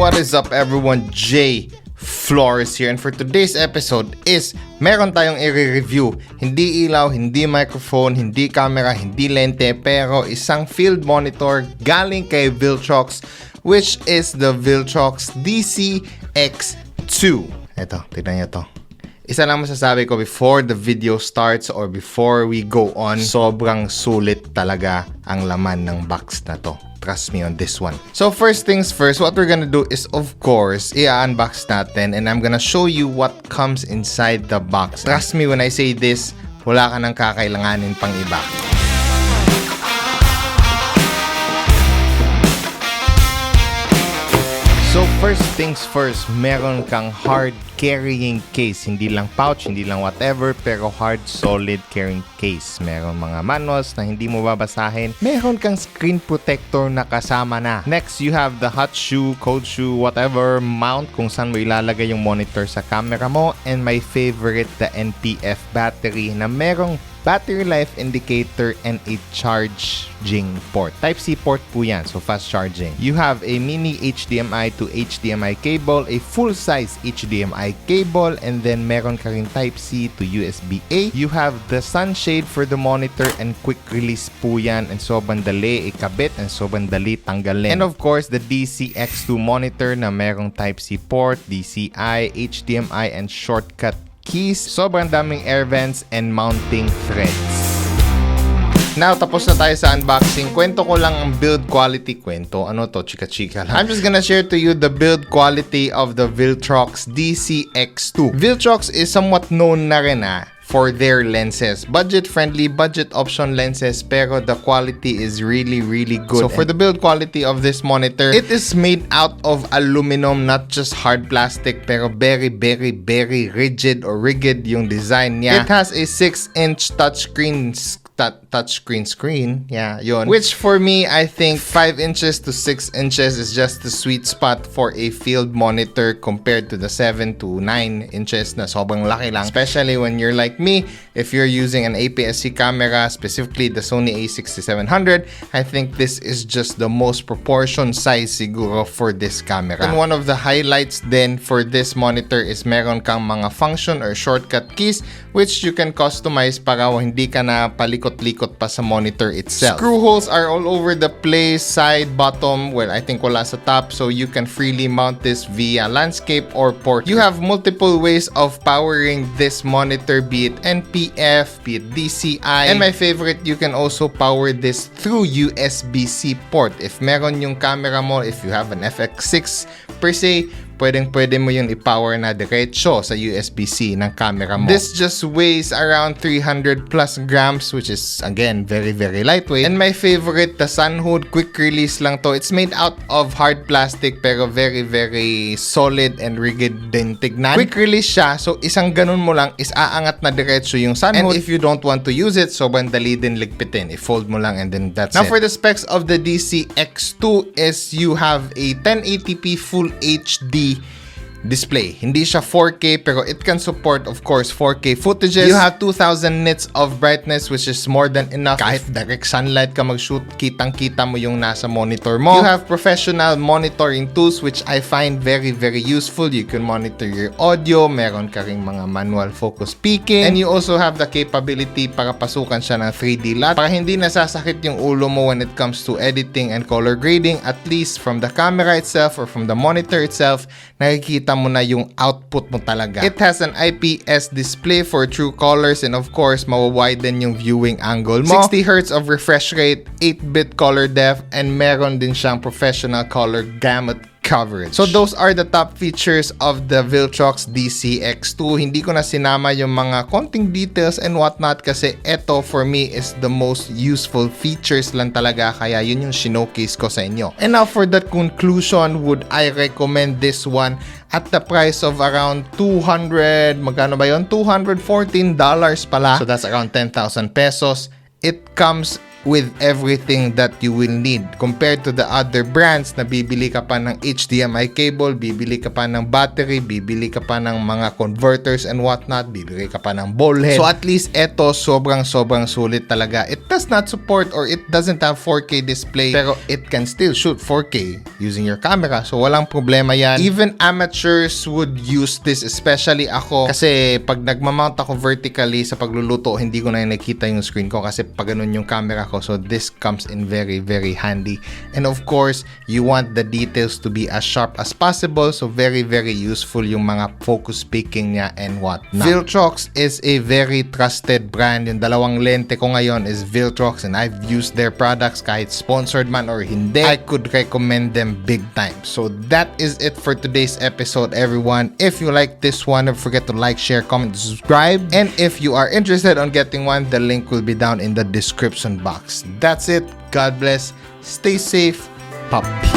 what is up everyone? JFLOres here, and for today's episode is meron tayong i-review. Hindi ilaw, hindi microphone, hindi camera, hindi lente, pero isang field monitor galing kay Viltrox, which is the Viltrox DC X2. Eto, tignan nyo to. Isa lang masasabi ko before the video starts or before we go on, sobrang sulit talaga ang laman ng box na to. Trust me on this one. So first things first, what we're gonna do is of course, i-unbox natin and I'm gonna show you what comes inside the box. Trust me when I say this, wala ka nang kakailanganin pang iba. So first things first, meron kang hard carrying case. Hindi lang pouch, hindi lang whatever, pero hard solid carrying case. Meron mga manuals na hindi mo babasahin. Meron kang screen protector na kasama na. Next, you have the hot shoe, cold shoe, whatever mount kung saan mo ilalagay yung monitor sa camera mo. And my favorite, the NPF battery na merong battery life indicator and a charging port. Type-C port po yan, so fast charging. You have a mini HDMI to HDMI cable, a full-size HDMI cable, and then meron ka rin Type-C to USB-A. You have the sunshade for the monitor and quick release po yan, and sobrang dali ikabit and sobrang dali tanggalin. And of course, the DC X2 monitor na merong Type-C port, DCI, HDMI, and shortcut keys. Sobrang daming air vents and mounting threads. Now, tapos na tayo sa unboxing. Kwento ko lang ang build quality. Kwento? Ano to? Chika-chika lang. I'm just gonna share to you the build quality of the Viltrox DC X2. Viltrox is somewhat known na rin for their lenses. Budget-friendly, budget option lenses, pero the quality is really good. So for the build quality of this monitor, it is made out of aluminum, not just hard plastic, pero very rigid or rigged yung design niya. It has a 6-inch touchscreen screen. Yeah, yun. Which for me, I think 5 inches to 6 inches is just the sweet spot for a field monitor compared to the 7 to 9 inches na sobrang laki lang. Especially when you're like me, if you're using an APS-C camera, specifically the Sony a6700, I think this is just the most proportion size siguro for this camera. And one of the highlights then for this monitor is meron kang mga function or shortcut keys which you can customize para hindi ka na palikot-likot pa sa monitor itself. Screw holes are all over the place, side, bottom, well I think wala sa top, so you can freely mount this via landscape or portrait. You have multiple ways of powering this monitor, be it NPF, be it DCI, and my favorite, you can also power this through USB-C port. If meron yung camera mo, if you have an FX6 per se, pwede mo yung i-power na diretso sa USB-C ng camera mo. This just weighs around 300 plus grams, which is again very lightweight. And my favorite, the sun hood, quick release lang to. It's made out of hard plastic pero very solid and rigid din tignan. Quick release siya, so isang ganun mo lang is aangat na diretso yung sun hood. And if you don't want to use it, sobrang dali din ligpitin. I-fold mo lang and then that's it. Now for the specs of the DC X2 is you have a 1080p Full HD display. Hindi siya 4K pero it can support of course 4K footages. You have 2000 nits of brightness which is more than enough. Kahit direct sunlight ka mag-shoot, kitang-kita mo yung nasa monitor mo. You have professional monitoring tools which I find very useful. You can monitor your audio, meron ka ring mga manual focus peaking, and you also have the capability para pasukan siya ng 3D LUT para hindi nasasakit yung ulo mo when it comes to editing and color grading. At least from the camera itself or from the monitor itself, nakikita mo na yung output mo talaga. It has an IPS display for true colors and of course, mawawiden yung viewing angle mo. 60 Hz of refresh rate, 8-bit color depth, and meron din siyang professional color gamut coverage. So those are the top features of the Viltrox DC X2. Hindi ko na sinama yung mga konting details and whatnot kasi eto for me is the most useful features lang talaga, kaya yun yung showcase ko sa inyo. And now for that conclusion, would I recommend this one at the price of around 200, magkano ba yun? $214 pala. So that's around 10,000 pesos. It comes with everything that you will need. Compared to the other brands na bibili ka pa ng HDMI cable, bibili ka pa ng battery, bibili ka pa ng mga converters and whatnot, bibili ka pa ng ball head. So at least eto sobrang sulit talaga. It does not support or it doesn't have 4K display, pero it can still shoot 4K using your camera. So walang problema yan. Even amateurs would use this, especially ako. Kasi pag nagmamount ako vertically sa pagluluto, hindi ko na nakita yung screen ko kasi pag ganun yung camera ko. So this comes in very handy. And of course, you want the details to be as sharp as possible. So very useful yung mga focus peaking niya and whatnot. Viltrox is a very trusted brand. Yung dalawang lente ko ngayon is Viltrox and I've used their products kahit sponsored man or hindi. I could recommend them big time. So that is it for today's episode, everyone. If you like this one, don't forget to like, share, comment, subscribe. And if you are interested on getting one, the link will be down in the description box. That's it. God bless. Stay safe. Puppy.